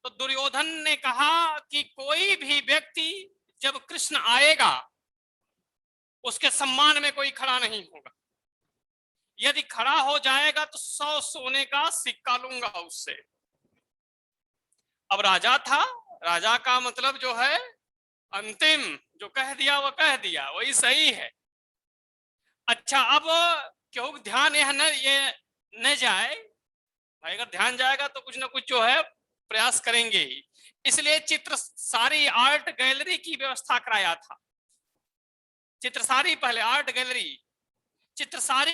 तो दुर्योधन ने कहा कि कोई भी व्यक्ति जब कृष्ण आएगा उसके सम्मान में कोई खड़ा नहीं होगा। यदि खड़ा हो जाएगा तो 100 सोने का सिक्का लूंगा उससे। अब राजा था, राजा का मतलब जो है अंतिम, जो कह दिया वो कह दिया, वही सही है। अच्छा, अब क्यों ध्यान ये न जाए भाई? अगर ध्यान जाएगा तो कुछ ना कुछ जो है प्रयास करेंगे ही। इसलिए चित्रसारी आर्ट गैलरी की व्यवस्था कराया था। चित्रसारी, पहले आर्ट गैलरी, चित्रसारी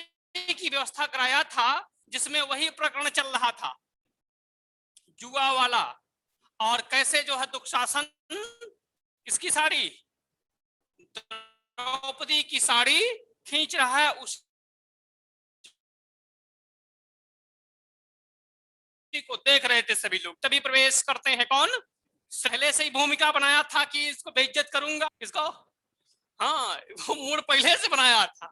की व्यवस्था कराया था, जिसमें वही प्रकरण चल रहा था, जुआ वाला। और कैसे जो है दुशासन किसकी साड़ी? द्रौपदी की साड़ी खींच रहा है, उस को देख रहे थे सभी लोग। तभी प्रवेश करते हैं कौन? पहले से ही भूमिका बनाया था कि इसको बेइज्जत करूंगा। किसको? हाँ, वो मूड पहले से बनाया था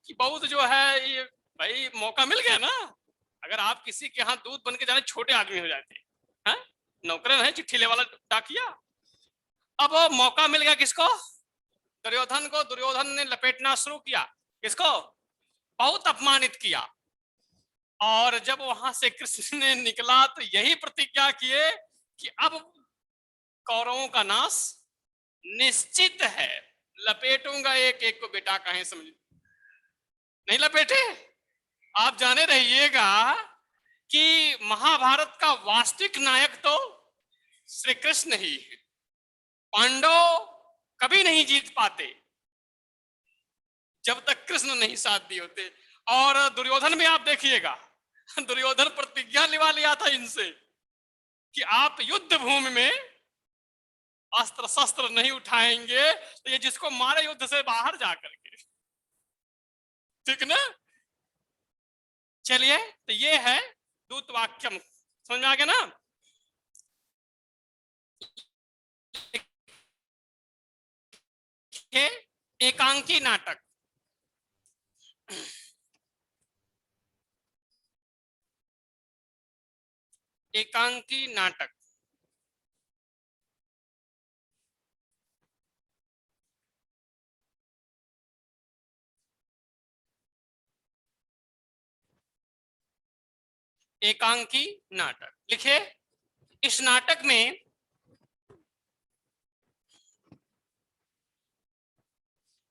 कि बहुत जो है ये, भाई मौका मिल गया ना। अगर आप किसी के यहाँ दूध बन के जाने, छोटे आदमी हो जाते हैं, नौकरन है, चिट्ठी ले वाला डाकिया। अब मौका मिल गया किसको? दुर्योधन को। दुर्योधन ने लपेटना शुरू किया। किसको? बहुत अपमानित किया। और जब वहां से कृष्ण ने निकला तो यही प्रतिज्ञा किए कि अब कौरवों का नाश निश्चित है। लपेटूंगा एक एक को, बेटा कहीं समझ नहीं लपेटे। आप जाने रहिएगा कि महाभारत का वास्तविक नायक तो श्री कृष्ण ही है। पांडव कभी नहीं जीत पाते जब तक कृष्ण नहीं साथ दिए होते। और दुर्योधन में आप देखिएगा, दुर्योधन प्रतिज्ञा लिवा लिया था इनसे कि आप युद्ध भूमि में अस्त्र शस्त्र नहीं उठाएंगे, तो ये जिसको मारे युद्ध से बाहर जाकर के। ठीक ना। चलिए, तो ये है दूत वाक्यम, समझ में आ गया ना। एकांकी नाटक। एकांकी नाटक एकांकी नाटक लिखे। इस नाटक में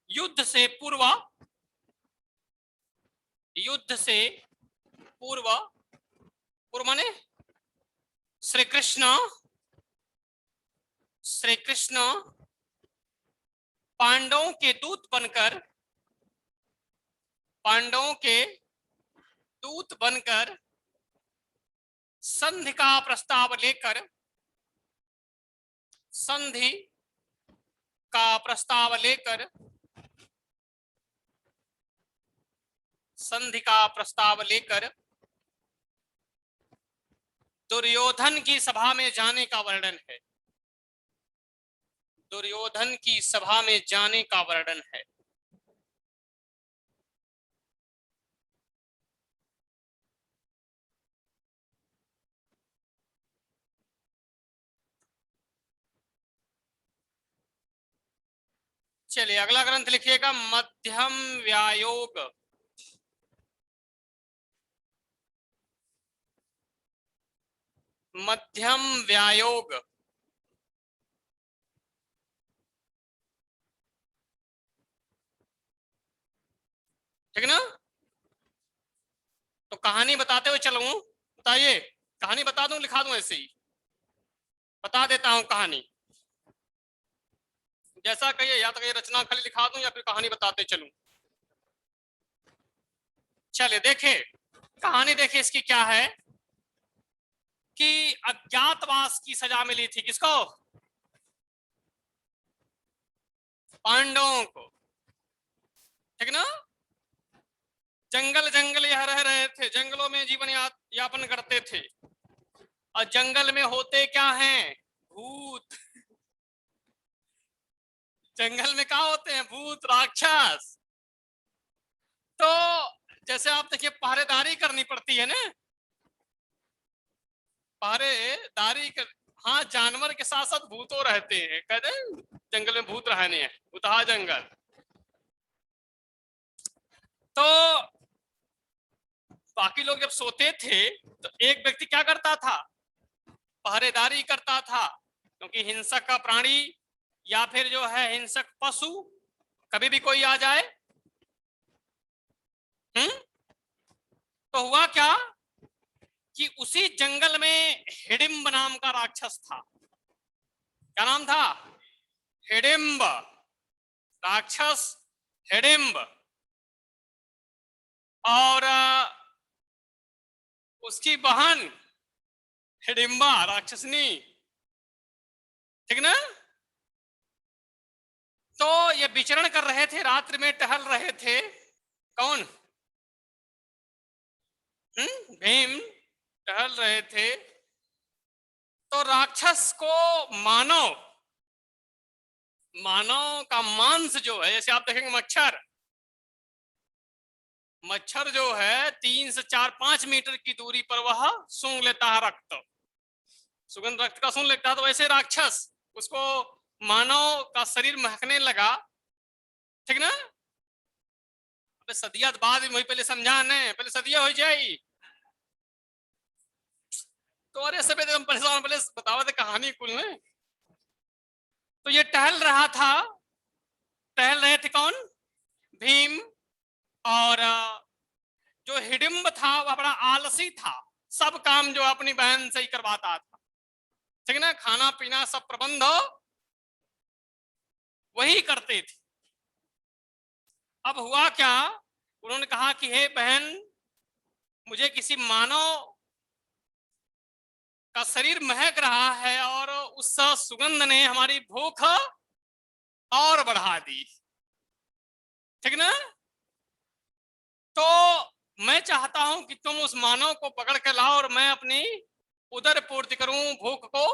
युद्ध से पूर्व, युद्ध से पूर्व, पूर्व माने श्री कृष्ण, श्री कृष्ण पांडवों के दूत बनकर, पांडवों के दूत बनकर संधि का प्रस्ताव लेकर, संधि का प्रस्ताव लेकर, संधि का प्रस्ताव लेकर दुर्योधन की सभा में जाने का वर्णन है। दुर्योधन की सभा में जाने का वर्णन है। चलिए अगला ग्रंथ लिखिएगा, मध्यम व्यायोग। मध्यम व्यायोग, ठीक ना। तो कहानी बताते हुए चलूं, बताइए कहानी बता दूं, लिखा दूं, ऐसे ही बता देता हूं कहानी, जैसा कहिए, या तो कहिए रचना खाली लिखा दूं या फिर कहानी बताते चलूं। चलिए देखिए कहानी, देखिए इसकी क्या है कि अज्ञातवास की सजा मिली थी, किसको? पांडवों को, ठीक ना। जंगल जंगल यह रह रहे थे, जंगलों में जीवन यापन करते थे, और जंगल में होते क्या हैं? भूत। जंगल में क्या होते हैं? भूत, राक्षस। तो जैसे आप देखिए पहरेदारी करनी पड़ती है ना, पहरेदारी कर, हाँ जानवर के साथ साथ भूतों रहते हैं, कहते हैं जंगल में भूत रहने हैं, उतहा जंगल। तो बाकी लोग जब सोते थे तो एक व्यक्ति क्या करता था? पहरेदारी करता था, क्योंकि हिंसक का प्राणी या फिर जो है हिंसक पशु कभी भी कोई आ जाए। तो हुआ क्या कि उसी जंगल में हिडिंब नाम का राक्षस था। क्या नाम था? हिडिंब, राक्षस हिडिंब। और उसकी बहन हिडिंबा राक्षसनी, ठीक ना। तो ये विचरण कर रहे थे, रात्रि में टहल रहे थे। कौन? भीम टहल रहे थे, तो राक्षस को मानव, मानव का मांस जो है, जैसे आप देखेंगे मच्छर, मच्छर जो है 3 से 4-5 मीटर की दूरी पर वह सूंघ लेता है रक्त, सुगंध रक्त का सूंघ लेता है। तो वैसे राक्षस, उसको मानव का शरीर महकने लगा, ठीक ना। अबे सदिया बाद में, पहले समझा नहीं, पहले सदिया हो जाएगी। तो अरे सब एकदम परेशान, पहले बतावा दे कहानी कुल में। तो ये टहल रहा था, टहल रहे थे कौन? भीम। और जो हिडिंब था वह बड़ा आलसी था, सब काम जो अपनी बहन से ही करवाता था, ठीक ना। खाना पीना सब प्रबंध वही करते थे। अब हुआ क्या, उन्होंने कहा कि हे बहन, मुझे किसी मानव का शरीर महक रहा है और उस सुगंध ने हमारी भूख और बढ़ा दी, ठीक ना। तो मैं चाहता हूं कि तुम उस मानव को पकड़ के लाओ और मैं अपनी उदर पूर्ति करूं, भूख को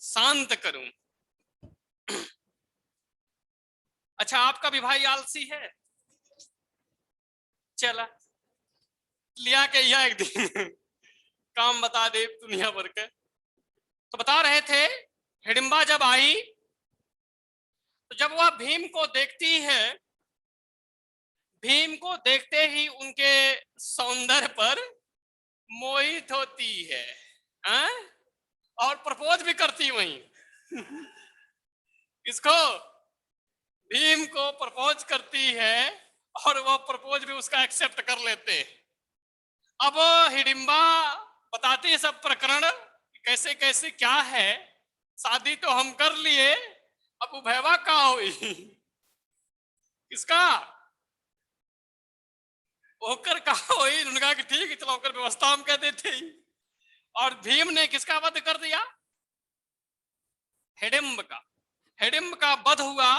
शांत करूं। अच्छा आपका भी भाई आलसी है, चला लिया के यह एक दिन काम बता दे दुनिया भर के। तो बता रहे थे हिडिंबा जब आई, तो जब वह भीम को देखती है, भीम को देखते ही उनके सौंदर्य पर मोहित होती है, हाँ? और प्रपोज भी करती वहीं। किसको? भीम को प्रपोज करती है और वो प्रपोज भी उसका एक्सेप्ट कर लेते। अब हिडिंबा बताती है सब प्रकरण, कैसे कैसे क्या है। शादी तो हम कर लिए, अब भैवा का हुई किसका होकर कहा हुई। उन्होंने कहा कि ठीक है चलो होकर व्यवस्था हम कह देते ही। और भीम ने किसका वध कर दिया? हिडिंब का। हिडिंब का वध हुआ,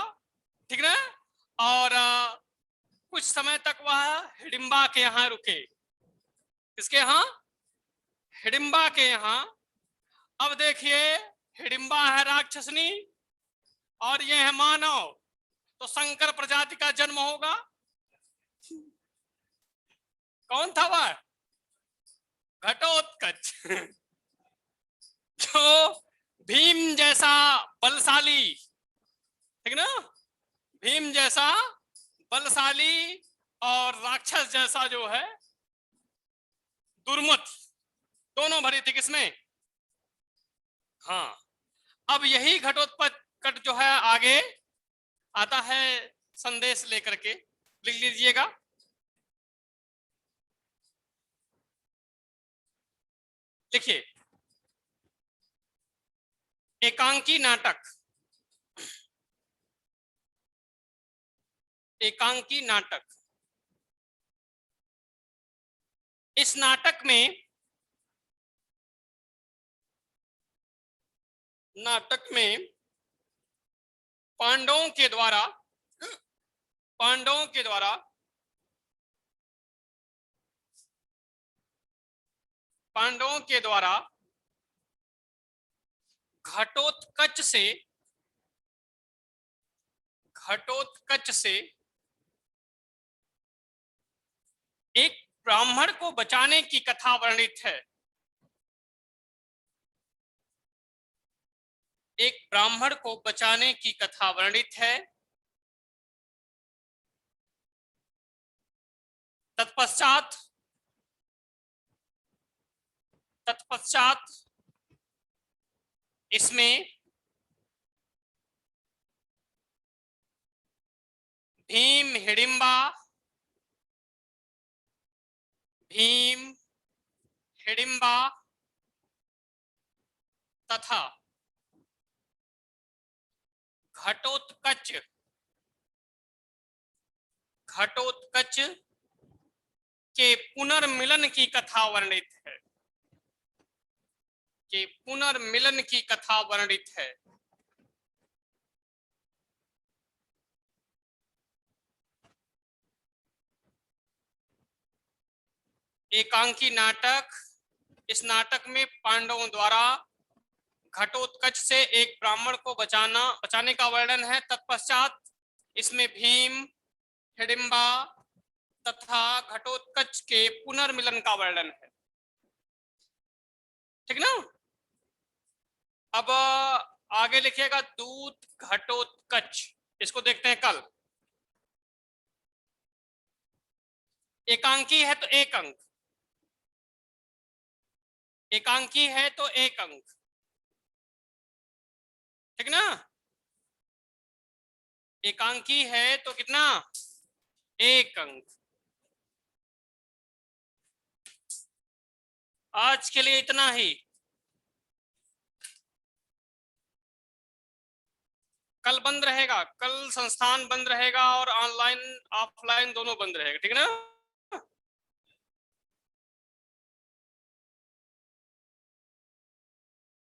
ठीक ना। और कुछ समय तक वह हिडिंबा के यहाँ रुके। किसके यहाँ? हिडिंबा के यहाँ। अब देखिए, हिडिंबा है राक्षसनी और ये है मानव, तो संकर प्रजाति का जन्म होगा। कौन था वह? घटोत्कच जो भीम जैसा बलशाली, ठीक ना, भीम जैसा बलशाली और राक्षस जैसा जो है दुर्मत, दोनों भरी थी किसमें? हाँ। अब यही घटोत्कच जो है आगे आता है संदेश लेकर के, लिख लीजिएगा। देखिए, एकांकी नाटक, एकांकी नाटक। इस नाटक में पांडवों के द्वारा घटोत्कच से एक ब्राह्मण को बचाने की कथा वर्णित है। एक ब्राह्मण को बचाने की कथा वर्णित है। तत्पश्चात इसमें भीम हिडिंबा तथा घटोत्कच के पुनर्मिलन की कथा वर्णित है। एकांकी नाटक, इस नाटक में पांडवों द्वारा घटोत्कच से एक ब्राह्मण को बचाने का वर्णन है। तत्पश्चात इसमें भीम, हिडिंबा तथा घटोत्कच के पुनर्मिलन का वर्णन है, ठीक ना। अब आगे लिखिएगा दूत घटोत्कच, इसको देखते हैं कल। एकांकी है तो एक अंक, एकांकी है तो एक अंक, ठीक ना। एकांकी है तो कितना? एक अंक। आज के लिए इतना ही। कल बंद रहेगा, कल संस्थान बंद रहेगा और ऑनलाइन ऑफलाइन दोनों बंद रहेगा, ठीक है ना।